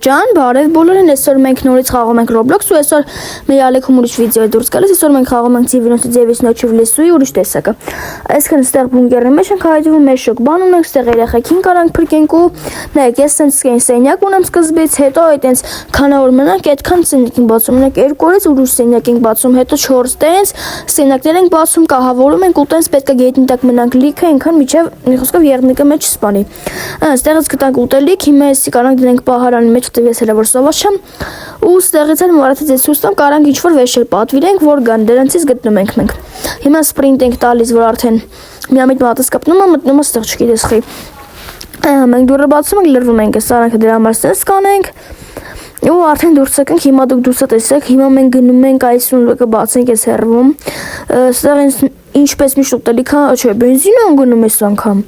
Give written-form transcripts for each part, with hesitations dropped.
Ջան, բարև բոլորին, այսօր մենք նորից խաղում ենք Roblox ու այսօր մեր ալեքում ուրիշ վիդեո է դուրս գալիս, այսօր մենք խաղում ենք TV99 նոչի в лесу ուրիշ տեսակը։ Այսքան ստեղ բունկերի մեջ ենք հայտնվում, մեր շոկ բան ունենք, ստեղ երեխեքին կարանք փրկենք ու նայեք, ես sense սենյակ ունեմ սկզբից, հետո այտենց քանավոր մնանք, այդքան սենյակ ենք բացում, մենակ 2 օրից ուրիշ սենյակ ենք բացում, հետո 4 տենց սենյակներ ենք բացում, կահավորում ենք ու տենց պետք է գետնի տակ մնանք լիքը, այնքան միջև մի խոսքով եղնիկը մեջ սպանի։ Այստեղից գտանք ուտելիք, հիմա էսի կարանք դնենք պահարանի մեջ ես հələ որ սովաշեմ ու ստեղից էլ մոռացած ես ցույց տամ կարանք ինչ որ վերջեր պատվիրենք որ գան դրանցից գտնում ենք մենք հիմա սպրինտ ենք տալիս որ արդեն միամիտ մատս կապնում մտնում ստեղ չգիտես խի մենք դուրը բացում ենք լրվում ենք սարանքը դրա համար sense կանենք ու արդեն դուրս եկանք հիմա դուք դուրս տեսեք հիմա մենք գնում ենք այս ունը բացենք այս հեռվում ստեղ ինչպես միշտ ուտելիք չէ բենզինը անգնում ես անգամ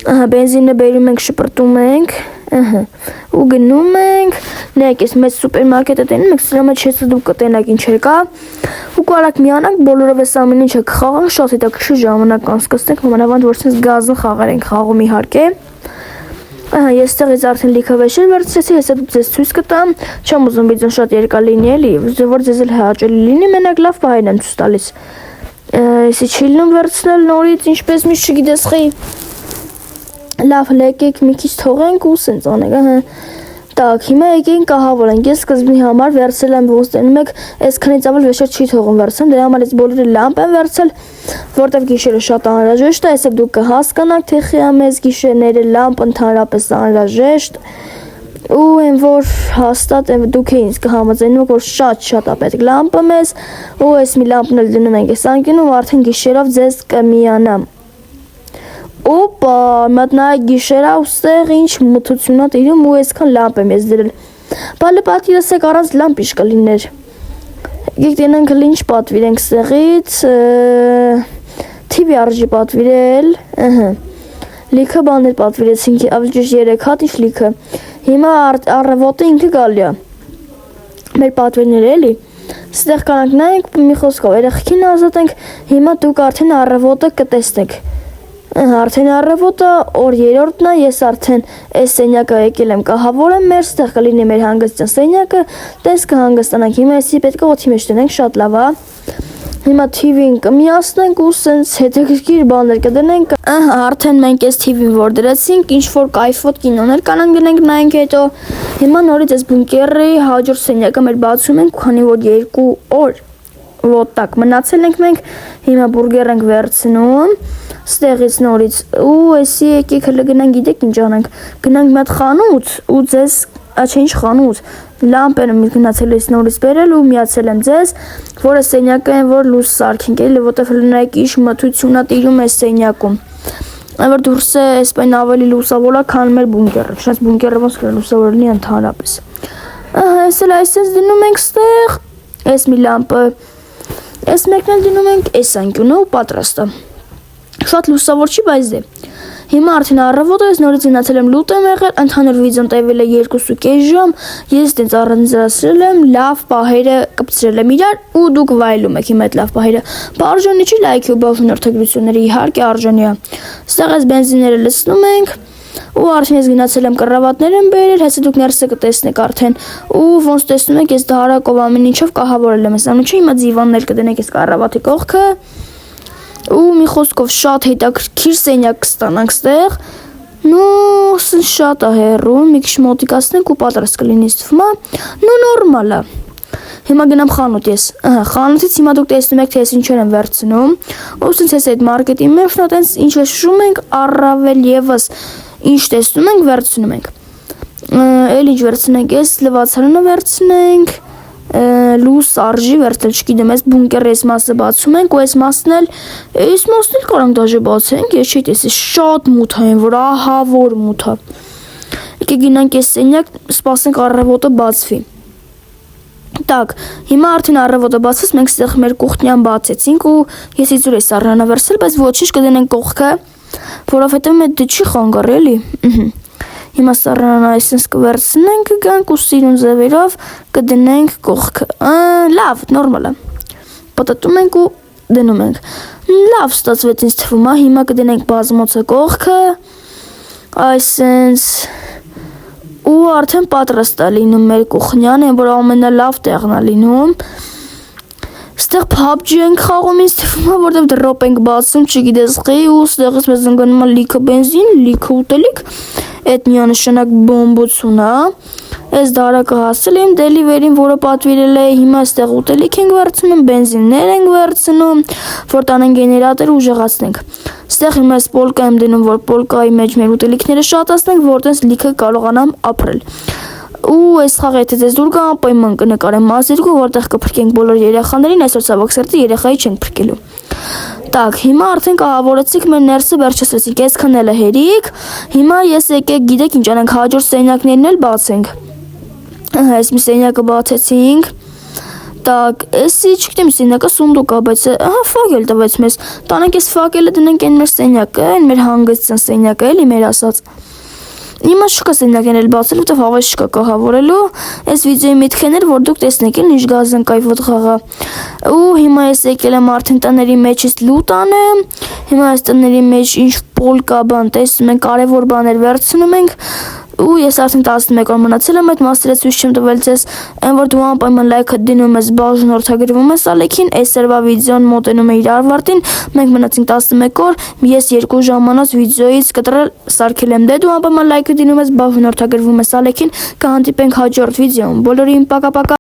բենզինը բերում ենք շպրտում ենք ու գնում ենք նայեք ես մեծ սուպերմարկետը տենում ենք սրա մեջ ես դուք կտենակ ինչեր կա ու կարաք միանանք բոլորով այս ամեն ինչը կխաղանք շատ հետաքրքիր ժամանակ անցկացնենք մանավանդ որ sense գազն խաղեր ենք խաղում իհարկե ես ստեղից արդեն լիքը վեշեր վերցրեցի ես դու ձեզ ցույց կտամ չեմ ուզում վիդեոն շատ երկար լինի էլի որ ձեզ էլ հաճելի լինի մենակ լավ բան եմ ցույց տալիս էսի չիլնում վերցնել նորից ինչպես միշտ չգիտես խի լավ լեկեք մի քիչ թողենք ու սենց անենք Так, հիմա եկենք կահավորենք։ Ես սկզբի համար վերցրել եմ ոնց տենում եք, այսքանից ավել վեշեր չի թողում վերցնել, դրա համար ես բոլորի լամպ եմ վերցրել, որտեվ գիշերը շատ անհրաժեշտ է, այսօր դուք կհասկանաք, թե խիամեզ գիշերները լամպ ընդհանրապես անհրաժեշտ ու այն որ հաստատ դուք ինձ կհամաձայնեք որ շատ է պետք լամպը մեզ ու այս մի լամպն էլ դնում ենք այս անկյունում արդեն գիշերով ձեզ կմիանամ Օպա, մատնայ գիշերա ուստեղ ինչ մթությունա տիրում ու այսքան լամպ եմ ես դրել Բալը պատիրս եք առանց լամպ իշ կլիներ Եկեք տենենք ինչ պատվիրենք սեղից TV արժի պատվիրել Լիքը բաներ պատվիրեցինք ավելի ճիշտ 3 հատ ինչ լիքը Հիմա առավոտը ինքը գալի է Մեր պատվերները էլի Ստեղ կանանք նայենք մի խոսքով երեխեքին ազատենք Հիմա դուք արդեն առավոտը կտեսնեք Արդեն առավոտը օր 3-ն է, ես արդեն այս սենյակը եկել եմ կահավորեմ մեր, ստեղ կլինի մեր հանգստյան սենյակը, տես կհանգստանանք, հիմա էսի պետք է օդի մեջ տնենք, շատ լավ է։ Հիմա TV-ին կմիացնենք ու սենց հետաքրքիր բաներ կդնենք, արդեն մենք այս TV-ին որ դրեցինք, ինչ որ կայֆոտ կինոներ կանանք դնենք նայենք հետո։ Հիմա նորից այս բունկերի հաջորդ սենյակը մեր բացում ենք, քանի որ 2 օր ոտակ մնացել ենք մենք, հիմա բուրգեր ենք վերցնում Ստեղից նորից ու էսի եկեք հələ գնանք գիտեք ինչ անենք գնանք մի հատ խանութ ու ձեզ ինչ խանութ լամպերը մի գնացել ես նորից բերել ու միացել եմ ձեզ որը սենյակը են որ լույս սարքենք էլի որտեվ լնայեք իշ մթությունա տիրում է սենյակում այն որ դուրս է այսպես ավելի լուսավոր է քան մեր բունկերը չնայած բունկերը ոնց կլինի լուսավոր լինի ընդհանրապես այս էլ այսպես դնում ենք ստեղ այս մի լամպը այս մեկն էլ դնում ենք այս անկյունը ու պատրաստ է Շատ լուսավոր չի, բայց դե։ Հիմա արդեն առավոտը ես նորից գնացել եմ լուտ եմ եղել, ընդհանուր վիդեոն տևել է 2.5 ժամ, ես դից առանձնացրել եմ, լավ պահերը կպցրել եմ իրար ու դուք վայելում եք հիմա այդ լավ պահերը։ Բաժանի չի լայքի ու բավնորդագրությունները իհարկե արժանի է։ Ստեղ այս բենզինները լցնում ենք ու արդեն ես գնացել եմ կռավատներ եմ բերել, հեսա դուք ներսը կտեսնեք արդեն ու ոնց տեսնում եք ես դարակով ամեն ինչով կահավորել եմ, ասանու չի հիմա դիվաններ կդնենք այս կռավատի կողքը ու մի խոսքով շատ հետաքրքիր սենյակ կստանանք ստեղ նու շատ է հեռու մի քիչ մոտիկացնենք ու պատրաստ կլինի ստվում է նու նորմալ է հիմա գնամ խանութ ես խանութից հիմա դուք տեսնում եք թե ես ինչեր եմ վերցնում ու ցենց ես այդ մարքեթի մեջ նա տենց ինչ շշում ենք առավել եւս ինչ տեսնում ենք վերցնում ենք էլ ինչ վերցնենք ես լվացարանը վերցնենք լույս արժի վերցնել չգիտեմ այս բունկերը այս մասը բացում ենք ու այս մասն էլ կարանք դաժե բացենք ես չի տեսի շատ մութ է որ ահա որ մութ է եկեք գնանք այս սենյակ սպասենք առավոտը բացվի Так, հիմա արդեն առավոտը բացած մենք ստեղ մեր կողքնյան բացեցինք ու ես իցուր էս առանա վերցել բայց ոչինչ կդնենք կողքը որովհետև դե չի խանգարի էլի Հիմա սառնան այսպես կվերցնենք գանք ու սիրուն ձևերով կդնենք կողքը լավ, նորմալ է պատտում ենք ու դնում ենք լավ ստացվեց ինձ թվում է հիմա կդնենք բազմոցը կողքը այսպես ու արդեն պատրաստ է լինում մեր կուխնյան, այն որ ամենալավ տեղն է լինում։ Ստեղ PUBG ենք խաղում, ինձ թվում է, որտեղ դրոպ ենք բացում, չգիտես խի, ու ստեղից մեզ ընկնում է լիքը բենզին, լիքը ուտելիք, այդ միանշանակ բոմբոցուն է։ Այս դարակը հասել եմ դելիվերին, որը պատվիրել է, հիմա այստեղ ուտելիք ենք վերցնում, բենզիններ ենք վերցնում, որ տանեն գեներատոր ուժեղացնենք։ Ստեղ հիմա այս պոլկա եմ դնում, որ պոլկայի մեջ մեր ուտելիքները շատացնենք, որտեղ լիքը կարողանամ ապրել։ Ու այս խաղը եթե ձեզ դուր գա անպայման կնկարեմ մասերկու, որտեղ կփրկենք բոլոր երեխաներին, այսօր ցավոք սրտի երեխայի չենք փրկելու։ Так, հիմա արդեն կահավորեցիք մեր ներսը վերջացրեցինք, այսքան էլ է հերիք։ Հիմա ես եկեք գիտեք ինչ անենք, հաջորդ սենյակներն էլ բացենք։ Այս մի սենյակը բացեցինք։ Так, էսի չգիտեմ սենյակը սունդուկ է, բայց ֆակել տվեց մեզ։ Տանենք այս ֆակելը դնենք այն մեր սենյակը, այն մեր հանգստյան սենյակը էլի մեր ասած։ Հիմա չկա սենյակն էլ բացել, որտեղ հավես չկա կահավորելու։ Այս վիդեոյի միտքն էր, որ դուք տեսնեք ինչ գազն կայվոտ խաղա։ Ու հիմա ես եկել եմ արդեն տների մեջից լուտ անեմ։ Հիմա այս տների մեջ ինչ պոլկա բան տեսնում ենք, կարևոր բաներ վերցնում ենք։ Ու ես արդեն 11 օր մնացել եմ այդ մասերը ցույց չեմ տվել ձեզ, այն որ դու անպայման լայքը դնում ես, բաժանորդագրվում ես ալեքին, այսօրվա վիդեոն մոտենում է իր ավարտին, մենք մնացինք 11 օր, ես 2 ժամանոց վիդեոից կտրել սարքել եմ, դե դու անպայման լայքը դնում ես, բաժանորդագրվում ես ալեքին, կհանդիպենք հաջորդ վիդեոում, բոլորին պակա-պակա։